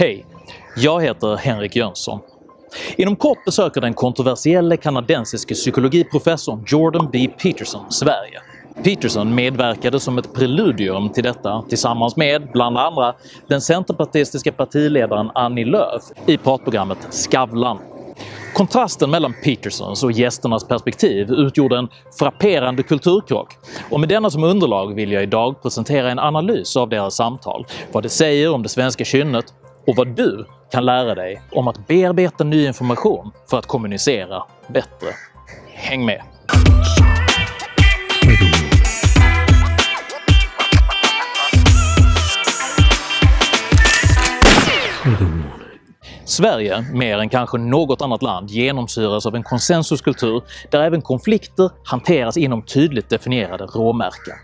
Hej, jag heter Henrik Jönsson. Inom kort besöker den kontroversiella kanadensiske psykologiprofessorn Jordan B. Peterson Sverige. Peterson medverkade som ett preludium till detta tillsammans med, bland andra, den centerpartistiska partiledaren Annie Lööf i pratprogrammet Skavlan. Kontrasten mellan Petersons och gästernas perspektiv utgjorde en frapperande kulturkrock, och med denna som underlag vill jag idag presentera en analys av deras samtal, vad det säger om det svenska kynnet och vad du kan lära dig om att bearbeta ny information för att kommunicera bättre. Häng med! Sverige, mer än kanske något annat land, genomsyras av en konsensuskultur där även konflikter hanteras inom tydligt definierade råmärken.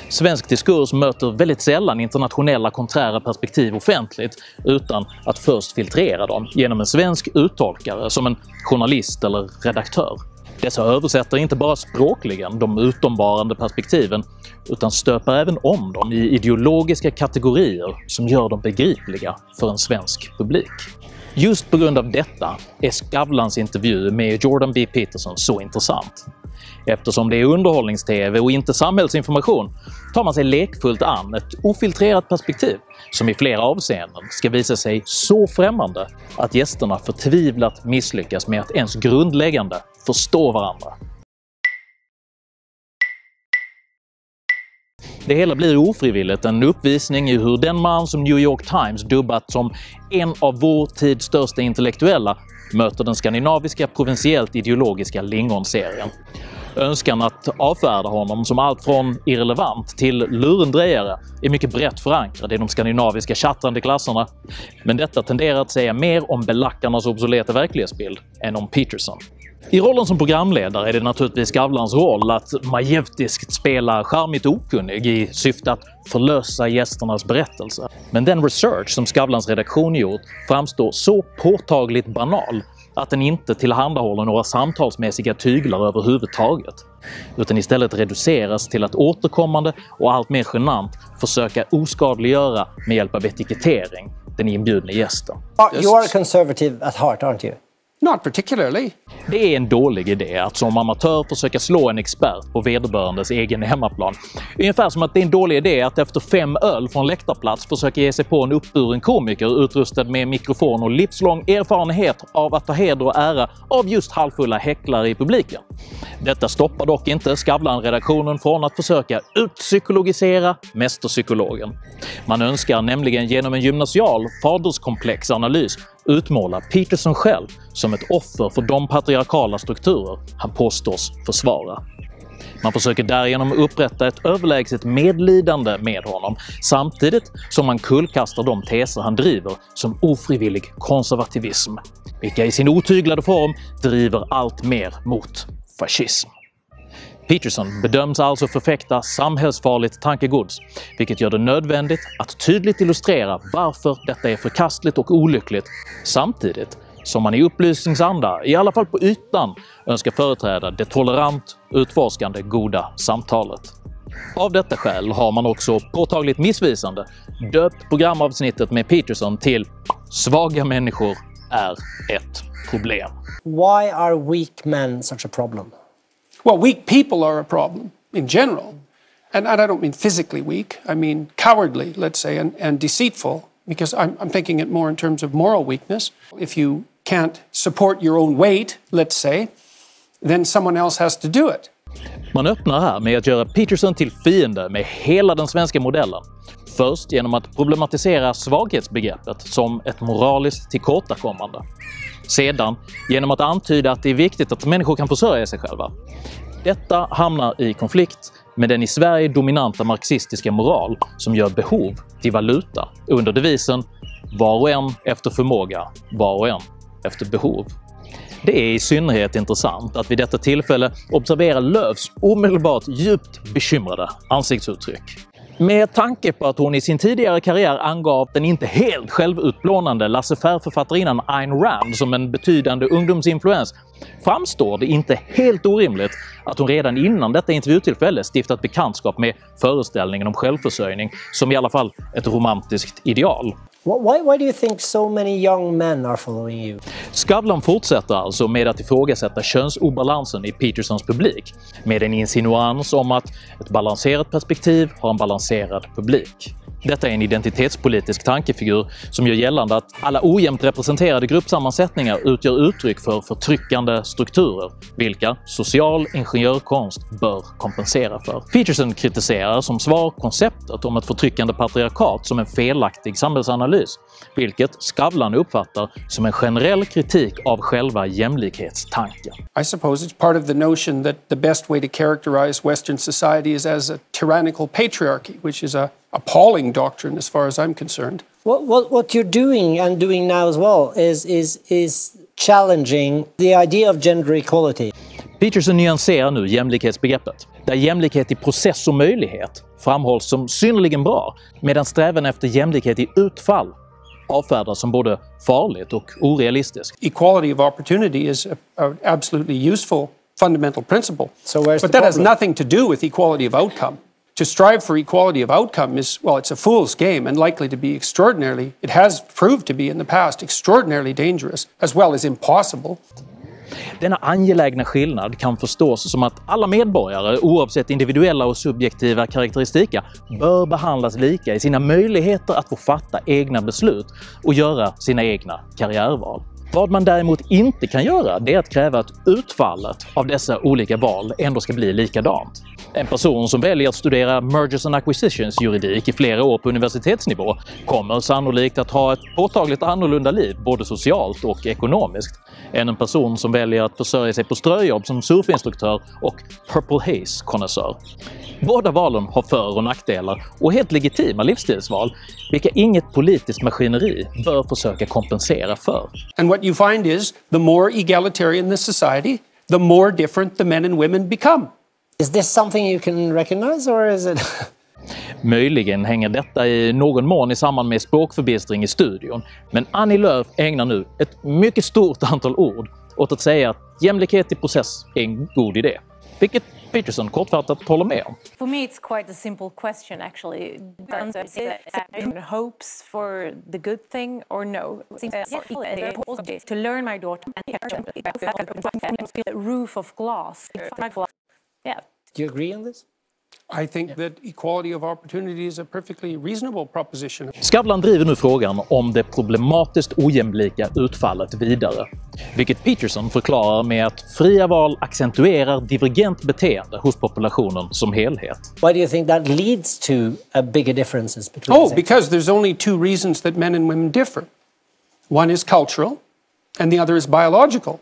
Svensk diskurs möter väldigt sällan internationella konträra perspektiv offentligt utan att först filtrera dem genom en svensk uttolkare som en journalist eller redaktör. Dessa översätter inte bara språkligen de utomvarande perspektiven utan stöper även om dem i ideologiska kategorier som gör dem begripliga för en svensk publik. Just på grund av detta är Skavlans intervju med Jordan B. Peterson så intressant. Eftersom det är underhållnings-tv och inte samhällsinformation tar man sig lekfullt an ett ofiltrerat perspektiv som i flera avseenden ska visa sig så främmande att gästerna förtvivlat misslyckas med att ens grundläggande förstå varandra. Det hela blir ofrivilligt en uppvisning i hur den man som New York Times dubbat som en av vår tids största intellektuella möter den skandinaviska provinsiellt ideologiska lingonserien. Önskan att avfärda honom som allt från irrelevant till lurendrejare är mycket brett förankrad i de skandinaviska tjattrande klasserna, men detta tenderar att säga mer om belackarnas obsoleta verklighetsbild än om Peterson. I rollen som programledare är det naturligtvis Skavlans roll att majestätiskt spela charmigt okunnig i syfte att förlösa gästernas berättelser. Men den research som Skavlans redaktion gjort framstår så påtagligt banal att den inte tillhandahåller några samtalsmässiga tyglar överhuvudtaget, utan istället reduceras till att återkommande och allt mer genant försöka oskadliggöra med hjälp av etikettering den inbjudne gästen. You are conservative at heart, aren't you? Not particularly. Det är en dålig idé att som amatör försöka slå en expert på vederbörandes egen hemmaplan. Ungefär som att det är en dålig idé att efter 5 öl från läktarplats försöka ge sig på en uppburen komiker utrustad med mikrofon och livslång erfarenhet av att ta heder och ära av just halvfulla häcklare i publiken. Detta stoppar dock inte Skavlan-redaktionen från att försöka utpsykologisera mästerpsykologen. Man önskar nämligen genom en gymnasial faderskomplexanalys utmåla Peterson själv som ett offer för de patriarkala strukturer han påstås försvara. Man försöker därigenom upprätta ett överlägset medlidande med honom samtidigt som man kullkastar de teser han driver som ofrivillig konservativism, vilka i sin otyglade form driver allt mer mot fascism. Peterson bedöms alltså förfäkta samhällsfarligt tankegods, vilket gör det nödvändigt att tydligt illustrera varför detta är förkastligt och olyckligt, samtidigt som man i upplysningsanda, i alla fall på ytan, önskar företräda det tolerant, utforskande, goda samtalet. Av detta skäl har man också påtagligt missvisande döpt programavsnittet med Peterson till “Svaga människor är ett problem”. Why are weak men such a problem? Well, weak people are a problem in general. And I don't mean physically weak, I mean cowardly, let's say, and deceitful, because I'm thinking it more in terms of moral weakness. If you can't support your own weight, let's say, then someone else has to do it. Man öppnar här med att göra Peterson till fiende med hela den svenska modellen. Först genom att problematisera svaghetsbegreppet som ett moraliskt tillkortakommande. Sedan genom att antyda att det är viktigt att människor kan försörja sig själva. Detta hamnar i konflikt med den i Sverige dominanta marxistiska moral som gör behov till valuta under devisen “var och en efter förmåga, var och en efter behov”. Det är i synnerhet intressant att vid detta tillfälle observera Lööfs omedelbart djupt bekymrade ansiktsuttryck. Med tanke på att hon i sin tidigare karriär angav den inte helt självutplånande laissez-faire-författarinnan Ayn Rand som en betydande ungdomsinfluens framstår det inte helt orimligt att hon redan innan detta intervjutillfälle stiftat bekantskap med föreställningen om självförsörjning som i alla fall ett romantiskt ideal. Why do you think so many young men are following you? Skavlan fortsätter alltså med att ifrågasätta könsobalansen i Petersons publik, med en insinuans om att ett balanserat perspektiv har en balanserad publik. Detta är en identitetspolitisk tankefigur som gör gällande att alla ojämnt representerade gruppsammansättningar utgör uttryck för förtryckande strukturer, vilka social ingenjörkonst bör kompensera för. Peterson kritiserar som svar konceptet om ett förtryckande patriarkat som en felaktig samhällsanalys, vilket Skavlan uppfattar som en generell kritik av själva jämlikhetstanken. I suppose it's part of the notion that the best way to characterize Western society is as a tyrannical patriarchy, which is a appalling doctrine as far as I'm concerned. What you're doing and doing now as well is challenging the idea of gender equality. Peterson nyanserar nu jämlikhetsbegreppet, där jämlikhet i process och möjlighet framhålls som synnerligen bra, medan strävan efter jämlikhet i utfall avfärdas som både farligt och orealistiskt. Equality of opportunity is an absolutely useful fundamental principle. So where's but the that has problem? nothing to do with equality of outcome. To strive for equality of outcome is, well, it's a fool's game and likely to be extraordinarily, it has proved to be in the past, extraordinarily dangerous as well as impossible. Denna angelägna skillnad kan förstås som att alla medborgare, oavsett individuella och subjektiva karaktäristika, bör behandlas lika i sina möjligheter att få fatta egna beslut och göra sina egna karriärval. Vad man däremot inte kan göra, det är att kräva att utfallet av dessa olika val ändå ska bli likadant. En person som väljer att studera Mergers and Acquisitions juridik i flera år på universitetsnivå kommer sannolikt att ha ett påtagligt annorlunda liv, både socialt och ekonomiskt, än en person som väljer att försörja sig på ströjobb som surfinstruktör och Purple Haze-konnässör. Båda valen har för- och nackdelar och helt legitima livsstilsval, vilka inget politiskt maskineri bör försöka kompensera för. And what you find is the more egalitarian the society, the more different the men and women become. Is this something you can recognize, or is it? Möjligen hänger detta i någon mån i samband med språkförbistring i studion, men Annie Lööf ägnar nu ett mycket stort antal ord åt att säga att jämlikhet i process är en god idé, vilket Peterson kortfattat håller med om. For me, it's quite a simple question, actually. Hopes for the good thing or no? To learn my daughter, a roof of glass. Yeah. Do you agree on this? I think that equality of opportunity is a perfectly reasonable proposition. Skavlan driver nu frågan om det problematiskt ojämlika utfallet vidare, vilket Peterson förklarar med att fria val accentuerar divergent beteende hos populationen som helhet. Why do you think that leads to bigger differences between Oh, the because there's only two reasons that men and women differ. One is cultural, and the other is biological.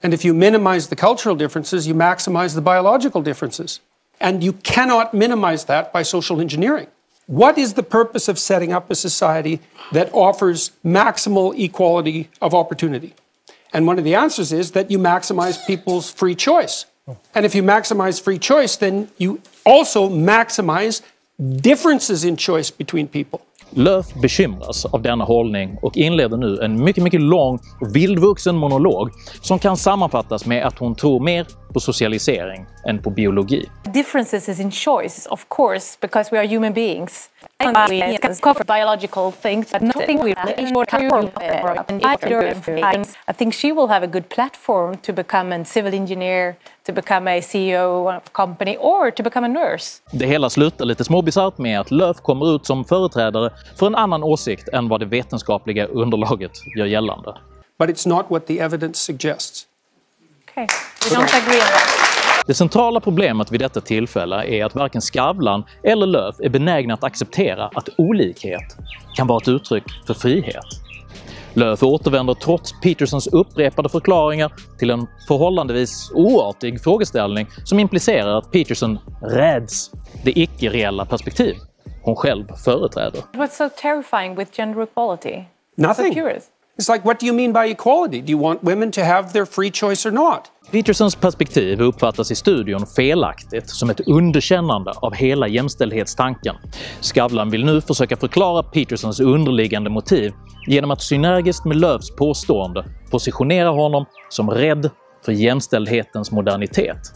And if you minimize the cultural differences, you maximize the biological differences. And you cannot minimize that by social engineering. What is the purpose of setting up a society that offers maximal equality of opportunity? And one of the answers is that you maximize people's free choice. And if you maximize free choice, then you also maximize differences in choice between people. Lööf bekymras av denna hållning och inleder nu en mycket lång och vildvuxen monolog som kan sammanfattas med att hon tror mer på socialisering än på biologi. Differences is in choice, of course, because we are human beings. We cover biological things, but nothing we I think she will have a good platform to become a civil engineer, to become a CEO of a company, or to become a nurse. Det hela slutar lite småbisarrt med att Lööf kommer ut som företrädare för en annan åsikt än vad det vetenskapliga underlaget gör gällande. But it's not what the evidence suggests. Okay, we don't agree on that. Det centrala problemet vid detta tillfälle är att varken Skavlan eller Lööf är benägna att acceptera att olikhet kan vara ett uttryck för frihet. Lööf återvänder trots Petersons upprepade förklaringar till en förhållandevis oartig frågeställning som implicerar att Peterson räds det icke-reella perspektiv hon själv företräder. What's so terrifying with gender equality? Nothing. So curious. It's like, what do you mean by equality? Do you want women to have their free choice or not? Petersons perspektiv uppfattas i studion felaktigt som ett underkännande av hela jämställdhetstanken. Skavlan vill nu försöka förklara Petersons underliggande motiv genom att synergiskt med Lööfs påstående positionera honom som rädd för jämställdhetens modernitet,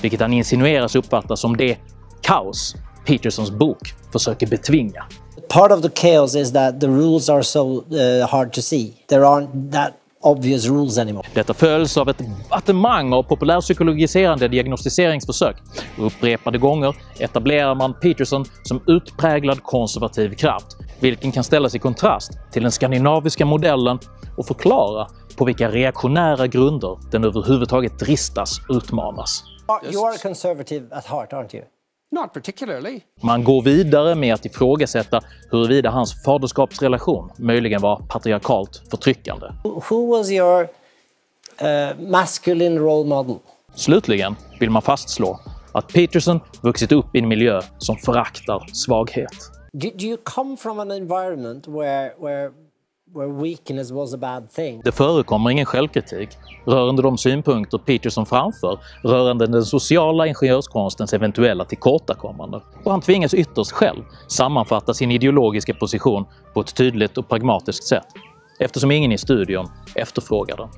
vilket han insinueras uppfattas som det kaos Petersons bok försöker betvinga. Part of the chaos is that the rules are so hard to see. There aren't that obvious rules anymore. Detta följs av ett battemang av populärpsykologiserande diagnostiseringsförsök. Upprepade gånger etablerar man Peterson som utpräglad konservativ kraft, vilken kan ställas i kontrast till den skandinaviska modellen och förklara på vilka reaktionära grunder den överhuvudtaget dristas utmanas. You are conservative at heart, aren't you? Not particularly. Man går vidare med att ifrågasätta huruvida hans faderskapsrelation möjligen var patriarkalt förtryckande. Who was your masculine role model? Slutligen vill man fastslå att Peterson vuxit upp i en miljö som föraktar svaghet. Do you come from an environment where weakness was a bad thing? Det förekommer ingen självkritik rörande de synpunkter Peterson framför rörande den sociala ingenjörskonstens eventuella tillkortakommande. Och han tvingas ytterst själv sammanfatta sin ideologiska position på ett tydligt och pragmatiskt sätt, eftersom ingen i studion efterfrågar den.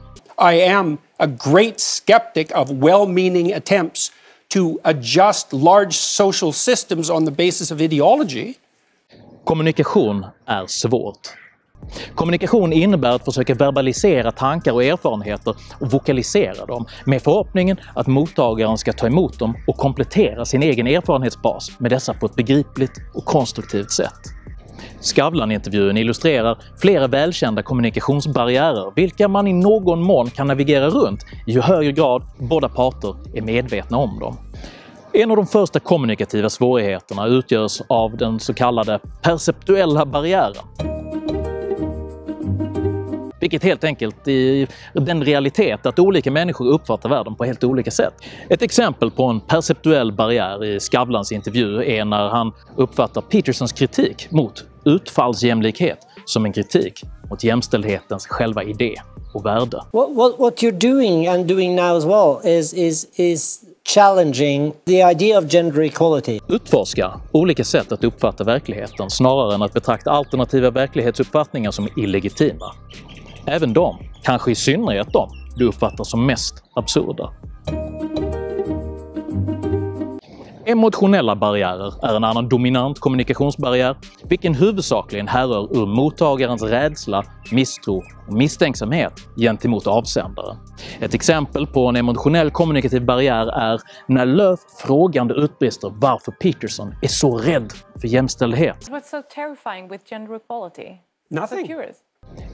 I am a great skeptic of well-meaning attempts to adjust large social systems on the basis of ideology. Kommunikation är svårt. Kommunikation innebär att försöka verbalisera tankar och erfarenheter och vokalisera dem med förhoppningen att mottagaren ska ta emot dem och komplettera sin egen erfarenhetsbas med dessa på ett begripligt och konstruktivt sätt. Skavlan-intervjun illustrerar flera välkända kommunikationsbarriärer vilka man i någon mån kan navigera runt i ju högre grad båda parter är medvetna om dem. En av de första kommunikativa svårigheterna utgörs av den så kallade perceptuella barriären. Vilket helt enkelt är den realitet att olika människor uppfattar världen på helt olika sätt. Ett exempel på en perceptuell barriär i Skavlans intervju är när han uppfattar Petersons kritik mot utfallsjämlikhet som en kritik mot jämställdhetens själva idé och värde. What you're doing now as well is challenging the idea of gender equality. Utforska olika sätt att uppfatta verkligheten snarare än att betrakta alternativa verklighetsuppfattningar som illegitima. Även de, kanske i synnerhet de, du uppfattar som mest absurda. Emotionella barriärer är en annan dominant kommunikationsbarriär, vilken huvudsakligen härrör ur mottagarens rädsla, misstro och misstänksamhet gentemot avsändaren. Ett exempel på en emotionell kommunikativ barriär är när Löf frågande utbrister varför Peterson är så rädd för jämställdhet. What's so terrifying with gender equality? Nothing. So curious.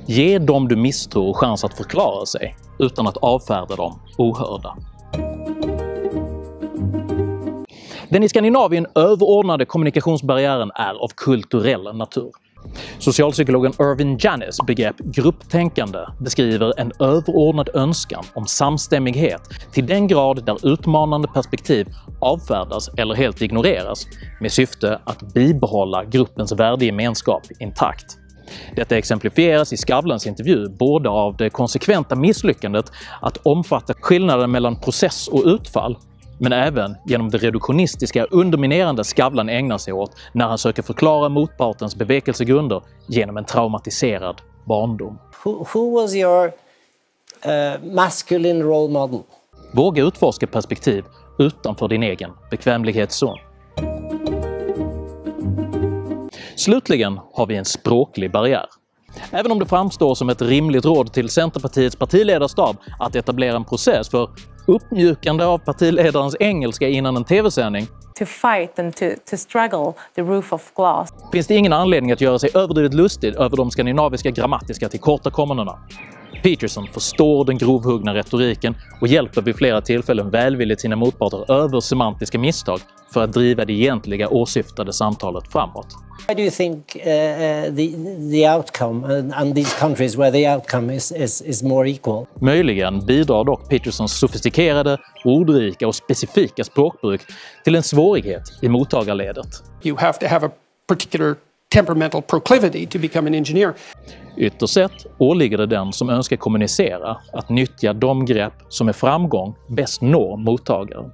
Ge dem du misstror chans att förklara sig utan att avfärda dem ohörda. Den i Skandinavien överordnade kommunikationsbarriären är av kulturell natur. Socialpsykologen Irvin Janis begrepp grupptänkande beskriver en överordnad önskan om samstämmighet till den grad där utmanande perspektiv avfärdas eller helt ignoreras med syfte att bibehålla gruppens värdegemenskap intakt. Detta exemplifieras i Skavlans intervju både av det konsekventa misslyckandet att omfatta skillnaden mellan process och utfall, men även genom det reduktionistiska underminerande Skavlan ägnar sig åt när han söker förklara motpartens bevekelsegrunder genom en traumatiserad barndom. Who was your masculine role model? Våga utforska perspektiv utanför din egen bekvämlighetszon. Slutligen har vi en språklig barriär. Även om det framstår som ett rimligt råd till Centerpartiets partiledarstab att etablera en process för uppmjukande av partiledarens engelska innan en tv-sändning, To fight and to struggle the roof of glass. finns det ingen anledning att göra sig överdrivet lustig över de skandinaviska grammatiska tillkortakommandena. Peterson förstår den grovhuggna retoriken och hjälper vid flera tillfällen välvilligt sina motparter över semantiska misstag för att driva det egentliga åsyftade samtalet framåt. Why do you think the outcome and these countries where the outcome is more equal? Möjligen bidrar dock Petersons sofistikerade, ordrika och specifika språkbruk till en svårighet i mottagarledet. You have to have a particular temperamental proclivity to become an engineer. Ytterst sett åligger det den som önskar kommunicera att nyttja de grepp som med framgång bäst når mottagaren.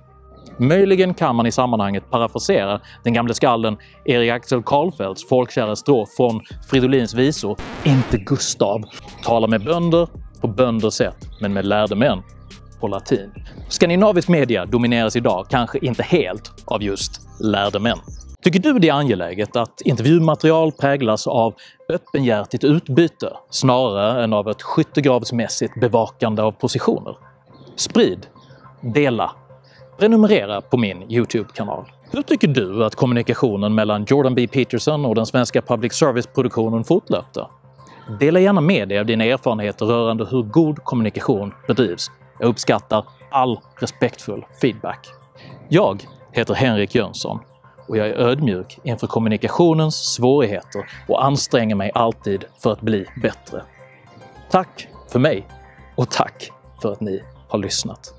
Möjligen kan man i sammanhanget parafrasera den gamle skalden Erik Axel Karlfeldts folkkära strof från Fridolins visor "Inte Gustav talar med bönder på bönders sätt, men med lärde män på latin". Skandinavisk media domineras idag kanske inte helt av just lärde män. Tycker du det är angeläget att intervjumaterial präglas av öppenhjärtigt utbyte snarare än av ett skyttegravsmässigt bevakande av positioner? Sprid, dela, prenumerera på min YouTube-kanal. Hur tycker du att kommunikationen mellan Jordan B. Peterson och den svenska public service-produktionen fortlöpte? Dela gärna med dig av dina erfarenheter rörande hur god kommunikation bedrivs. Jag uppskattar all respektfull feedback. Jag heter Henrik Jönsson och jag är ödmjuk inför kommunikationens svårigheter och anstränger mig alltid för att bli bättre. Tack för mig och tack för att ni har lyssnat.